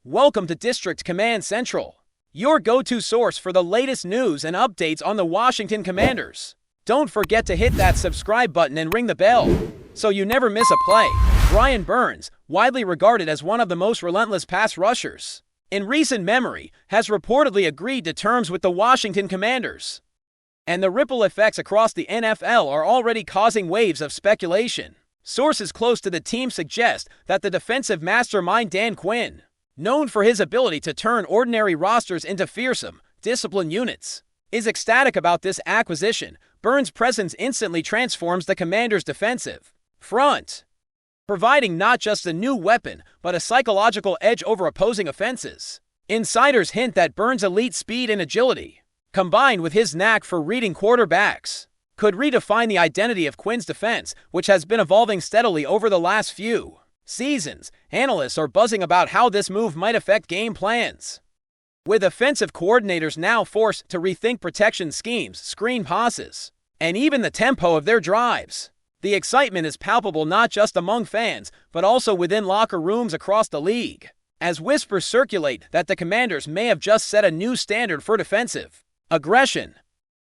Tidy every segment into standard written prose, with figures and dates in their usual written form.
Welcome to District Command Central, your go-to source for the latest news and updates on the Washington Commanders. Don't forget to hit that subscribe button and ring the bell so you never miss a play. Brian Burns, widely regarded as one of the most relentless pass rushers in recent memory, has reportedly agreed to terms with the Washington Commanders. And the ripple effects across the NFL are already causing waves of speculation. Sources close to the team suggest that the defensive mastermind Dan Quinn, known for his ability to turn ordinary rosters into fearsome, disciplined units, is ecstatic about this acquisition. Burns' presence instantly transforms the Commanders' defensive front, providing not just a new weapon, but a psychological edge over opposing offenses. Insiders hint that Burns' elite speed and agility, combined with his knack for reading quarterbacks, could redefine the identity of Quinn's defense, which has been evolving steadily over the last few seasons. Analysts are buzzing about how this move might affect game plans, with offensive coordinators now forced to rethink protection schemes, screen passes, and even the tempo of their drives. The excitement is palpable not just among fans, but also within locker rooms across the league, as whispers circulate that the Commanders may have just set a new standard for defensive aggression,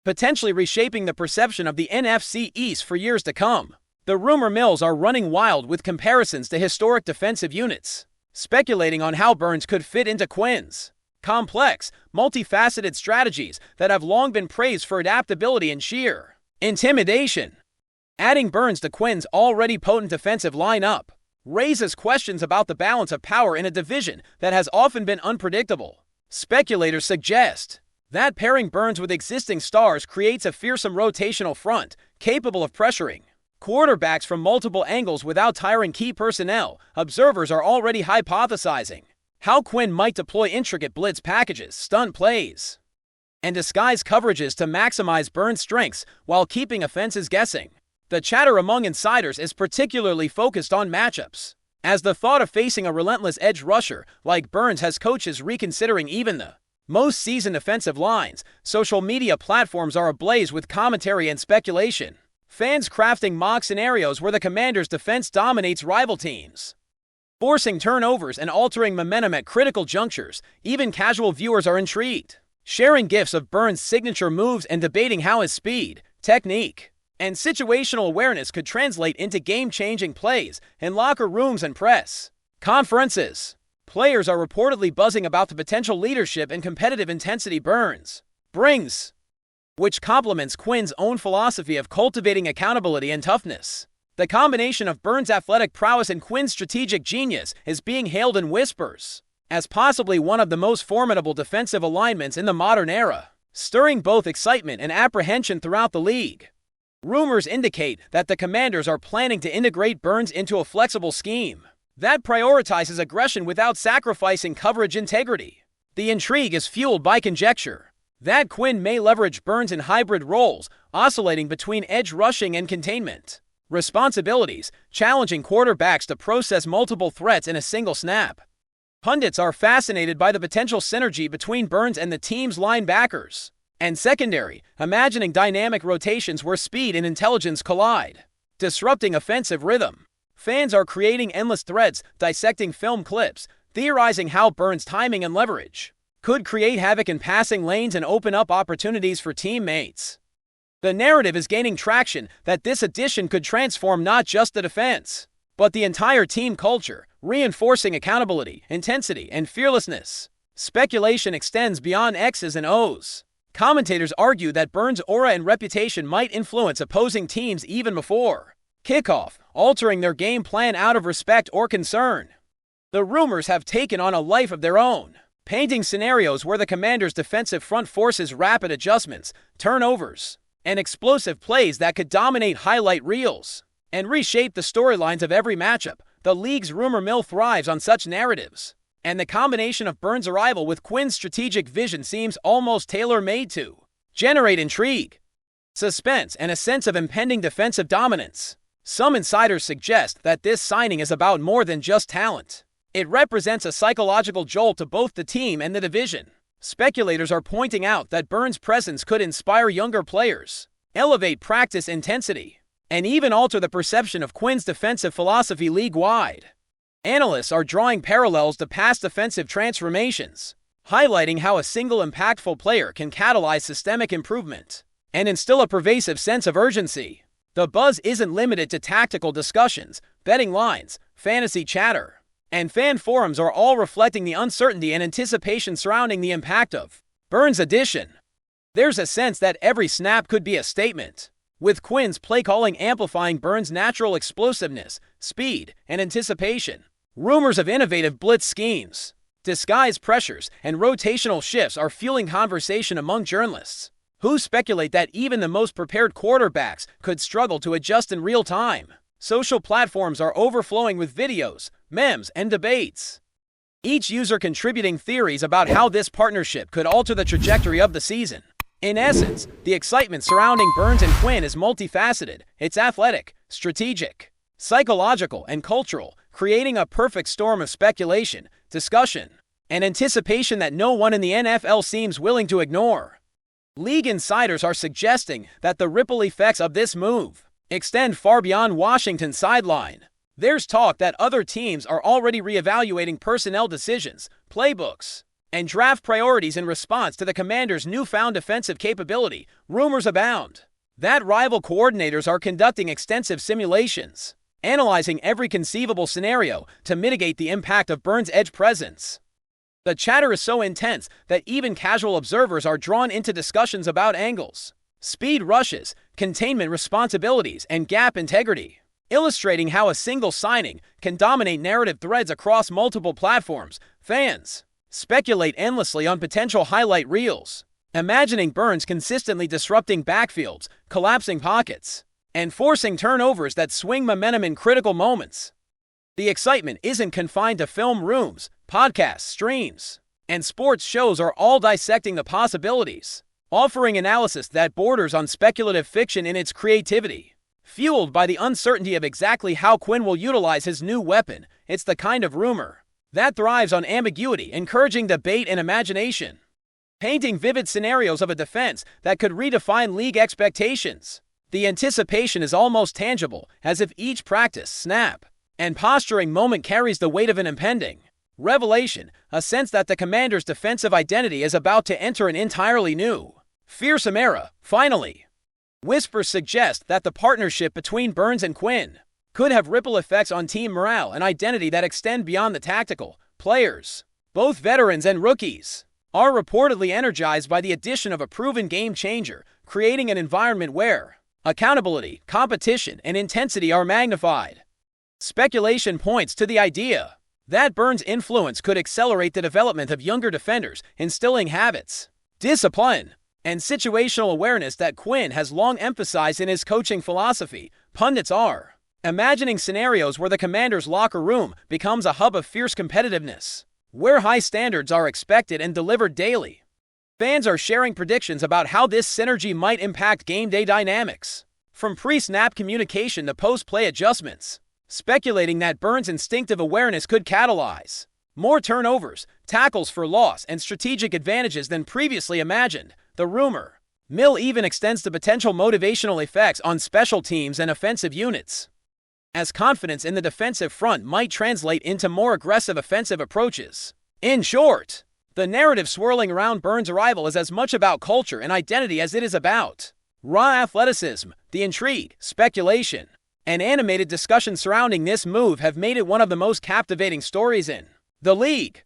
potentially reshaping the perception of the NFC East for years to come. The rumor mills are running wild with comparisons to historic defensive units, speculating on how Burns could fit into Quinn's complex, multifaceted strategies that have long been praised for adaptability and sheer intimidation. Adding Burns to Quinn's already potent defensive lineup raises questions about the balance of power in a division that has often been unpredictable. Speculators suggest that pairing Burns with existing stars creates a fearsome rotational front capable of pressuring quarterbacks from multiple angles without tiring key personnel. Observers are already hypothesizing how Quinn might deploy intricate blitz packages, stunt plays, and disguise coverages to maximize Burns' strengths while keeping offenses guessing. The chatter among insiders is particularly focused on matchups, as the thought of facing a relentless edge rusher like Burns has coaches reconsidering even the most seasoned offensive lines. Social media platforms are ablaze with commentary and speculation, fans crafting mock scenarios where the Commanders' defense dominates rival teams, forcing turnovers and altering momentum at critical junctures. Even casual viewers are intrigued, sharing gifs of Burns' signature moves and debating how his speed, technique, and situational awareness could translate into game-changing plays in locker rooms and press conferences. Players are reportedly buzzing about the potential leadership and competitive intensity Burns brings, which complements Quinn's own philosophy of cultivating accountability and toughness. The combination of Burns' athletic prowess and Quinn's strategic genius is being hailed in whispers as possibly one of the most formidable defensive alignments in the modern era, stirring both excitement and apprehension throughout the league. Rumors indicate that the Commanders are planning to integrate Burns into a flexible scheme that prioritizes aggression without sacrificing coverage integrity. The intrigue is fueled by conjecture that Quinn may leverage Burns in hybrid roles, oscillating between edge rushing and containment responsibilities, challenging quarterbacks to process multiple threats in a single snap. Pundits are fascinated by the potential synergy between Burns and the team's linebackers and secondary, imagining dynamic rotations where speed and intelligence collide, disrupting offensive rhythm. Fans are creating endless threads, dissecting film clips, theorizing how Burns' timing and leverage could create havoc in passing lanes and open up opportunities for teammates. The narrative is gaining traction that this addition could transform not just the defense, but the entire team culture, reinforcing accountability, intensity, and fearlessness. Speculation extends beyond X's and O's. Commentators argue that Burns' aura and reputation might influence opposing teams even before kickoff, altering their game plan out of respect or concern. The rumors have taken on a life of their own, painting scenarios where the Commanders' defensive front forces rapid adjustments, turnovers, and explosive plays that could dominate highlight reels and reshape the storylines of every matchup. The league's rumor mill thrives on such narratives, and the combination of Burns' arrival with Quinn's strategic vision seems almost tailor-made to generate intrigue, suspense, and a sense of impending defensive dominance. Some insiders suggest that this signing is about more than just talent. It represents a psychological jolt to both the team and the division. Speculators are pointing out that Burns' presence could inspire younger players, elevate practice intensity, and even alter the perception of Quinn's defensive philosophy league-wide. Analysts are drawing parallels to past offensive transformations, highlighting how a single impactful player can catalyze systemic improvement and instill a pervasive sense of urgency. The buzz isn't limited to tactical discussions, betting lines, fantasy chatter, and fan forums are all reflecting the uncertainty and anticipation surrounding the impact of Burns' addition. There's a sense that every snap could be a statement, with Quinn's play calling amplifying Burns' natural explosiveness, speed, and anticipation. Rumors of innovative blitz schemes, disguised pressures, and rotational shifts are fueling conversation among journalists, who speculate that even the most prepared quarterbacks could struggle to adjust in real time. Social platforms are overflowing with videos, memes, and debates, each user contributing theories about how this partnership could alter the trajectory of the season. In essence, the excitement surrounding Burns and Quinn is multifaceted. It's athletic, strategic, psychological, and cultural, creating a perfect storm of speculation, discussion, and anticipation that no one in the NFL seems willing to ignore. League insiders are suggesting that the ripple effects of this move extend far beyond Washington's sideline. There's talk that other teams are already reevaluating personnel decisions, playbooks, and draft priorities in response to the Commanders' newfound defensive capability. Rumors abound that rival coordinators are conducting extensive simulations, analyzing every conceivable scenario to mitigate the impact of Burns' edge presence. The chatter is so intense that even casual observers are drawn into discussions about angles, speed rushes, containment responsibilities, and gap integrity, illustrating how a single signing can dominate narrative threads across multiple platforms. Fans speculate endlessly on potential highlight reels, imagining Burns consistently disrupting backfields, collapsing pockets, and forcing turnovers that swing momentum in critical moments. The excitement isn't confined to film rooms. Podcasts, streams, and sports shows are all dissecting the possibilities, offering analysis that borders on speculative fiction in its creativity. Fueled by the uncertainty of exactly how Quinn will utilize his new weapon, it's the kind of rumor that thrives on ambiguity, encouraging debate and imagination, painting vivid scenarios of a defense that could redefine league expectations. The anticipation is almost tangible, as if each practice, snap, and posturing moment carries the weight of an impending revelation, a sense that the Commanders' defensive identity is about to enter an entirely new, fearsome era. Finally, whispers suggest that the partnership between Burns and Quinn could have ripple effects on team morale and identity that extend beyond the tactical. Players, both veterans and rookies, are reportedly energized by the addition of a proven game changer, creating an environment where accountability, competition, and intensity are magnified. Speculation points to the idea that Burns' influence could accelerate the development of younger defenders, instilling habits, discipline, and situational awareness that Quinn has long emphasized in his coaching philosophy. Pundits are imagining scenarios where the Commanders' locker room becomes a hub of fierce competitiveness, where high standards are expected and delivered daily. Fans are sharing predictions about how this synergy might impact game day dynamics, from pre-snap communication to post-play adjustments, speculating that Burns' instinctive awareness could catalyze more turnovers, tackles for loss, and strategic advantages than previously imagined. The rumor mill even extends to potential motivational effects on special teams and offensive units, as confidence in the defensive front might translate into more aggressive offensive approaches. In short, the narrative swirling around Burns' arrival is as much about culture and identity as it is about raw athleticism. The intrigue, speculation, and animated discussion surrounding this move have made it one of the most captivating stories in the league,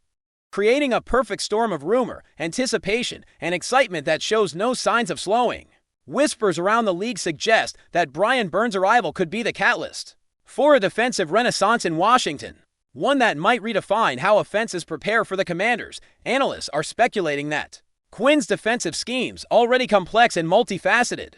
creating a perfect storm of rumor, anticipation, and excitement that shows no signs of slowing. Whispers around the league suggest that Brian Burns' arrival could be the catalyst for a defensive renaissance in Washington, one that might redefine how offenses prepare for the Commanders. Analysts are speculating that Quinn's defensive schemes, already complex and multifaceted,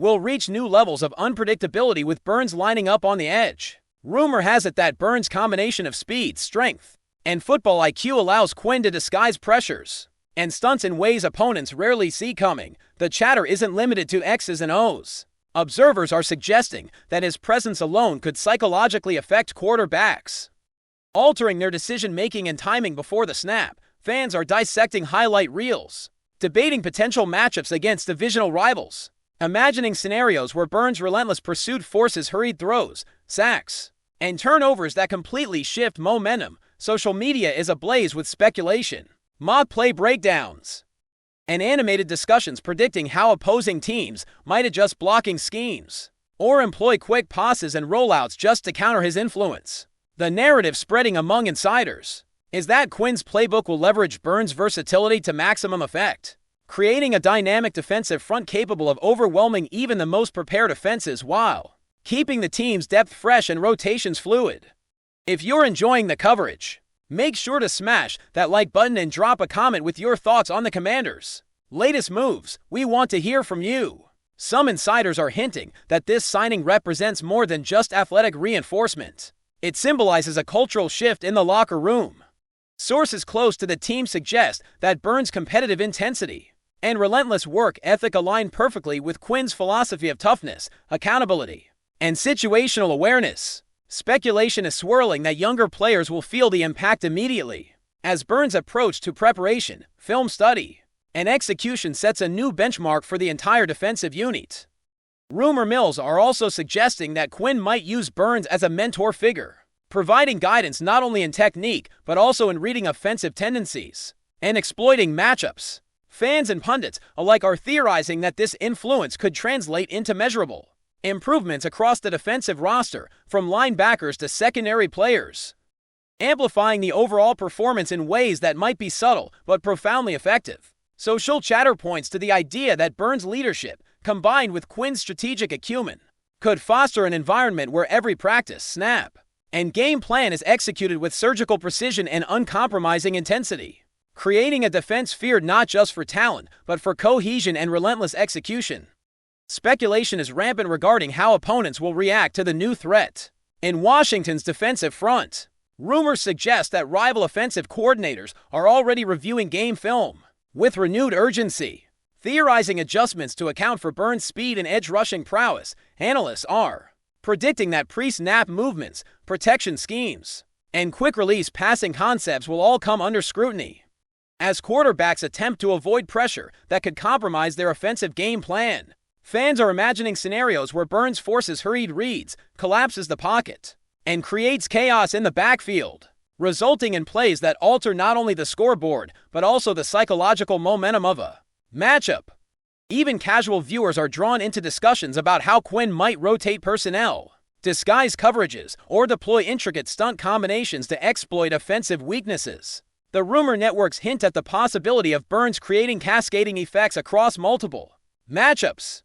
will reach new levels of unpredictability with Burns lining up on the edge. Rumor has it that Burns' combination of speed, strength, and football IQ allows Quinn to disguise pressures and stunts in ways opponents rarely see coming. The chatter isn't limited to X's and O's. Observers are suggesting that his presence alone could psychologically affect quarterbacks, altering their decision-making and timing before the snap. Fans are dissecting highlight reels, debating potential matchups against divisional rivals, imagining scenarios where Burns' relentless pursuit forces hurried throws, sacks, and turnovers that completely shift momentum. Social media is ablaze with speculation, mock play breakdowns, and animated discussions predicting how opposing teams might adjust blocking schemes or employ quick passes and rollouts just to counter his influence. The narrative spreading among insiders is that Quinn's playbook will leverage Burns' versatility to maximum effect, creating a dynamic defensive front capable of overwhelming even the most prepared offenses while keeping the team's depth fresh and rotations fluid. If you're enjoying the coverage, make sure to smash that like button and drop a comment with your thoughts on the Commanders' latest moves. We want to hear from you. Some insiders are hinting that this signing represents more than just athletic reinforcement. It symbolizes a cultural shift in the locker room. Sources close to the team suggest that Burns' competitive intensity and relentless work ethic align perfectly with Quinn's philosophy of toughness, accountability, and situational awareness. Speculation is swirling that younger players will feel the impact immediately, as Burns' approach to preparation, film study, and execution sets a new benchmark for the entire defensive unit. Rumor mills are also suggesting that Quinn might use Burns as a mentor figure, providing guidance not only in technique but also in reading offensive tendencies and exploiting matchups. Fans and pundits alike are theorizing that this influence could translate into measurable improvements across the defensive roster, from linebackers to secondary players, amplifying the overall performance in ways that might be subtle but profoundly effective. Social chatter points to the idea that Burns' leadership, combined with Quinn's strategic acumen, could foster an environment where every practice, snap, and game plan is executed with surgical precision and uncompromising intensity, creating a defense feared not just for talent but for cohesion and relentless execution. Speculation is rampant regarding how opponents will react to the new threat in Washington's defensive front. Rumors suggest that rival offensive coordinators are already reviewing game film with renewed urgency, theorizing adjustments to account for Burns' speed and edge rushing prowess. Analysts are predicting that pre-snap movements, protection schemes, and quick-release passing concepts will all come under scrutiny as quarterbacks attempt to avoid pressure that could compromise their offensive game plan. Fans are imagining scenarios where Burns forces hurried reads, collapses the pocket, and creates chaos in the backfield, resulting in plays that alter not only the scoreboard but also the psychological momentum of a matchup. Even casual viewers are drawn into discussions about how Quinn might rotate personnel, disguise coverages, or deploy intricate stunt combinations to exploit offensive weaknesses. The rumor networks hint at the possibility of Burns creating cascading effects across multiple matchups,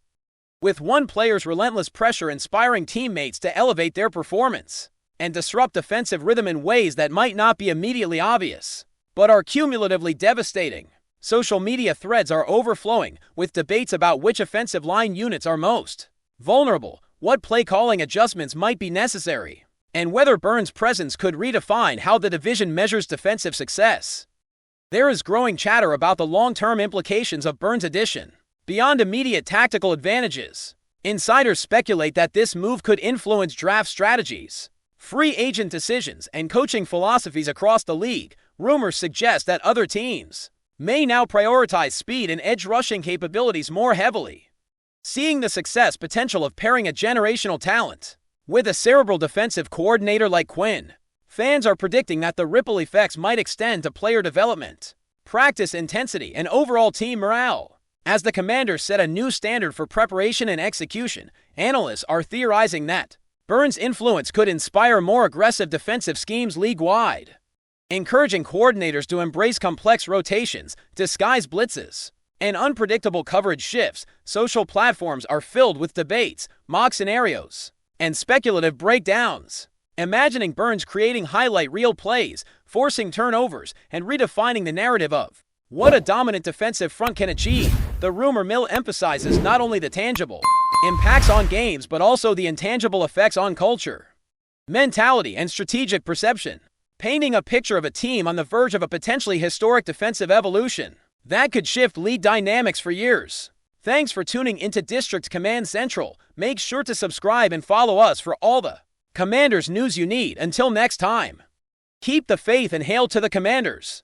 with one player's relentless pressure inspiring teammates to elevate their performance and disrupt defensive rhythm in ways that might not be immediately obvious, but are cumulatively devastating. Social media threads are overflowing with debates about which offensive line units are most vulnerable, what play-calling adjustments might be necessary, and whether Burns' presence could redefine how the division measures defensive success. There is growing chatter about the long-term implications of Burns' addition. Beyond immediate tactical advantages, insiders speculate that this move could influence draft strategies, free agent decisions, and coaching philosophies across the league. Rumors suggest that other teams may now prioritize speed and edge rushing capabilities more heavily, seeing the success potential of pairing a generational talent with a cerebral defensive coordinator like Quinn. Fans are predicting that the ripple effects might extend to player development, practice intensity, and overall team morale. As the Commanders set a new standard for preparation and execution, analysts are theorizing that Burns' influence could inspire more aggressive defensive schemes league-wide, encouraging coordinators to embrace complex rotations, disguise blitzes, and unpredictable coverage shifts. Social platforms are filled with debates, mock scenarios, and speculative breakdowns, imagining Burns creating highlight reel plays, forcing turnovers, and redefining the narrative of what a dominant defensive front can achieve. The rumor mill emphasizes not only the tangible impacts on games but also the intangible effects on culture, mentality, and strategic perception, painting a picture of a team on the verge of a potentially historic defensive evolution that could shift league dynamics for years. Thanks for tuning into District Command Central. Make sure to subscribe and follow us for all the Commanders news you need. Until next time, keep the faith and hail to the Commanders.